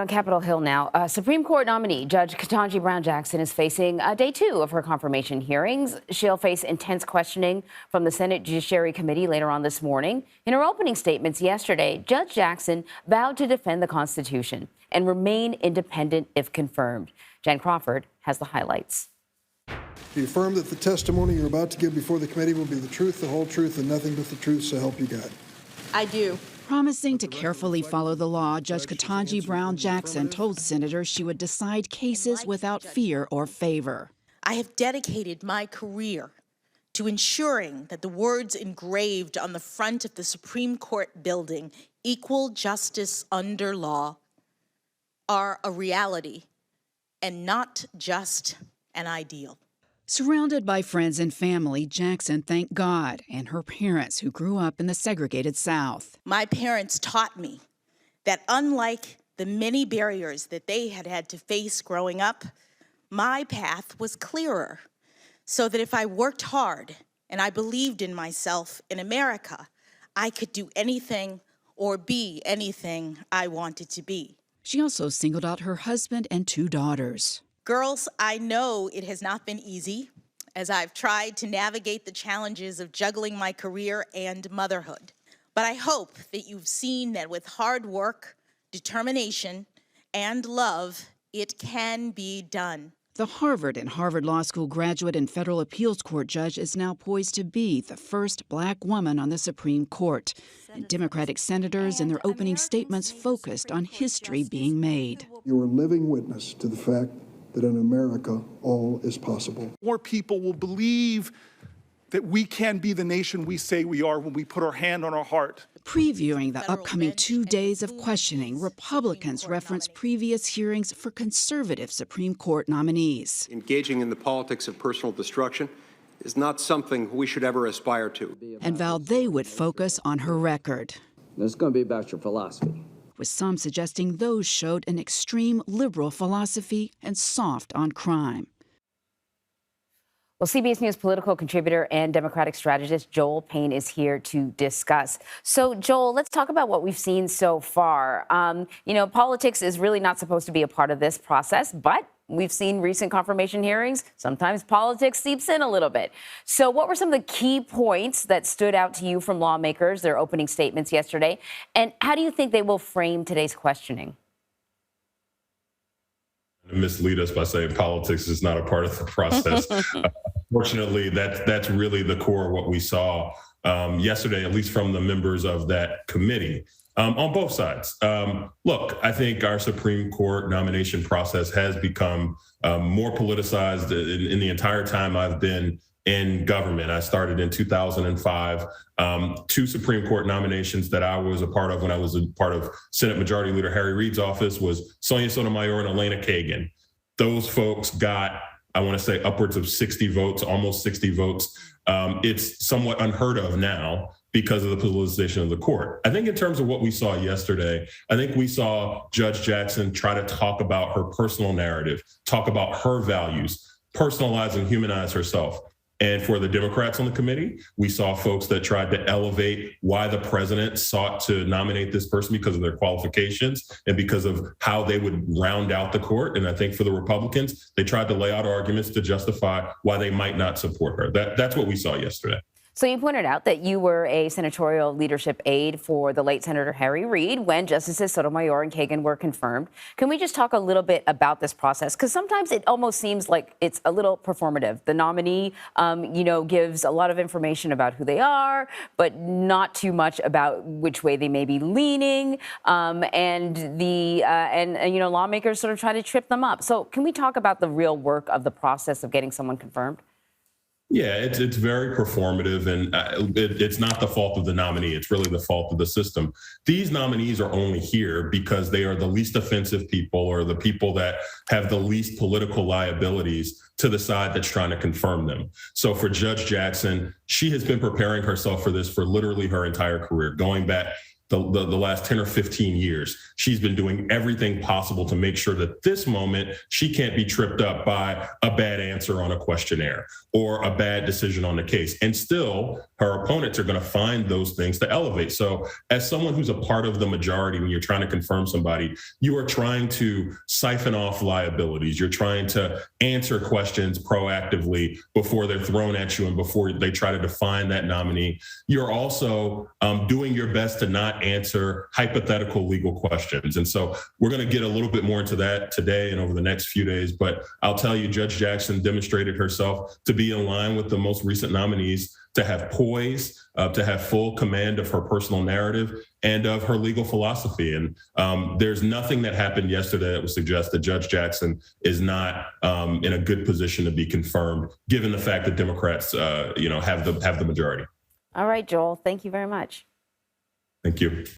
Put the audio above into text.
On Capitol Hill now, Supreme Court nominee Judge Ketanji Brown Jackson is facing day 2 of her confirmation hearings. She'll face intense questioning from the Senate Judiciary Committee later on this morning. In her opening statements yesterday, Judge Jackson vowed to defend the Constitution and remain independent if confirmed. Jan Crawford has the highlights. Do you affirm that the testimony you're about to give before the committee will be the truth, the whole truth, and nothing but the truth, so help you God? I do. Promising to carefully follow the law, Judge Ketanji Brown Jackson told senators she would decide cases without fear or favor. I have dedicated my career to ensuring that the words engraved on the front of the Supreme Court building, equal justice under law, are a reality and not just an ideal. Surrounded by friends and family, Jackson thanked God and her parents who grew up in the segregated South. My parents taught me that unlike the many barriers that they had to face growing up, my path was clearer, so that if I worked hard and I believed in myself in America, I could do anything or be anything I wanted to be. She also singled out her husband and 2 daughters. Girls, I know it has not been easy as I've tried to navigate the challenges of juggling my career and motherhood. But I hope that you've seen that with hard work, determination, and love, it can be done. The Harvard and Harvard Law School graduate and federal appeals court judge is now poised to be the first Black woman on the Supreme Court. And Democratic senators in their opening statements focused on history being made. You are a living witness to the fact that in America, all is possible. More people will believe that we can be the nation we say we are when we put our hand on our heart. Previewing the upcoming 2 days of questioning, Republicans reference previous hearings for conservative Supreme Court nominees. Engaging in the politics of personal destruction is not something we should ever aspire to. And vowed they would focus on her record. It's going to be about your philosophy. With some suggesting those showed an extreme liberal philosophy and soft on crime. Well, CBS News political contributor and Democratic strategist Joel Payne is here to discuss. So, Joel, let's talk about what we've seen so far. Politics is really not supposed to be a part of this process, but we've seen recent confirmation hearings. Sometimes politics seeps in a little bit. So what were some of the key points that stood out to you from lawmakers, their opening statements yesterday? And how do you think they will frame today's questioning? Mislead us by saying politics is not a part of the process. Fortunately, that's really the core of what we saw yesterday, at least from the members of that committee. On both sides. Look, I think our Supreme Court nomination process has become more politicized in the entire time I've been in government. I started in 2005. 2 Supreme Court nominations that I was a part of when I was a part of Senate Majority Leader Harry Reid's office was Sonia Sotomayor and Elena Kagan. Those folks got, I want to say, upwards of 60 votes, almost 60 votes. It's somewhat unheard of now because of the politicization of the court. I think in terms of what we saw yesterday, I think we saw Judge Jackson try to talk about her personal narrative, talk about her values, personalize and humanize herself. And for the Democrats on the committee, we saw folks that tried to elevate why the president sought to nominate this person because of their qualifications and because of how they would round out the court. And I think for the Republicans, they tried to lay out arguments to justify why they might not support her. That's what we saw yesterday. So you pointed out that you were a senatorial leadership aide for the late Senator Harry Reid when Justices Sotomayor and Kagan were confirmed. Can we just talk a little bit about this process? Because sometimes it almost seems like it's a little performative. The nominee, gives a lot of information about who they are, but not too much about which way they may be leaning. Lawmakers sort of try to trip them up. So can we talk about the real work of the process of getting someone confirmed? Yeah, it's very performative, and it's not the fault of the nominee. It's really the fault of the system. These nominees are only here because they are the least offensive people or the people that have the least political liabilities to the side that's trying to confirm them. So for Judge Jackson, she has been preparing herself for this for literally her entire career, going back the last 10 or 15 years. She's been doing everything possible to make sure that this moment she can't be tripped up by a bad answer on a questionnaire or a bad decision on the case. And still, her opponents are going to find those things to elevate. So as someone who's a part of the majority, when you're trying to confirm somebody, you are trying to siphon off liabilities. You're trying to answer questions proactively before they're thrown at you and before they try to define that nominee. You're also doing your best to not answer hypothetical legal questions. And so we're going to get a little bit more into that today and over the next few days. But I'll tell you, Judge Jackson demonstrated herself to be in line with the most recent nominees, to have poise, to have full command of her personal narrative and of her legal philosophy. And there's nothing that happened yesterday that would suggest that Judge Jackson is not in a good position to be confirmed, given the fact that Democrats, have the majority. All right, Joel, thank you very much. Thank you.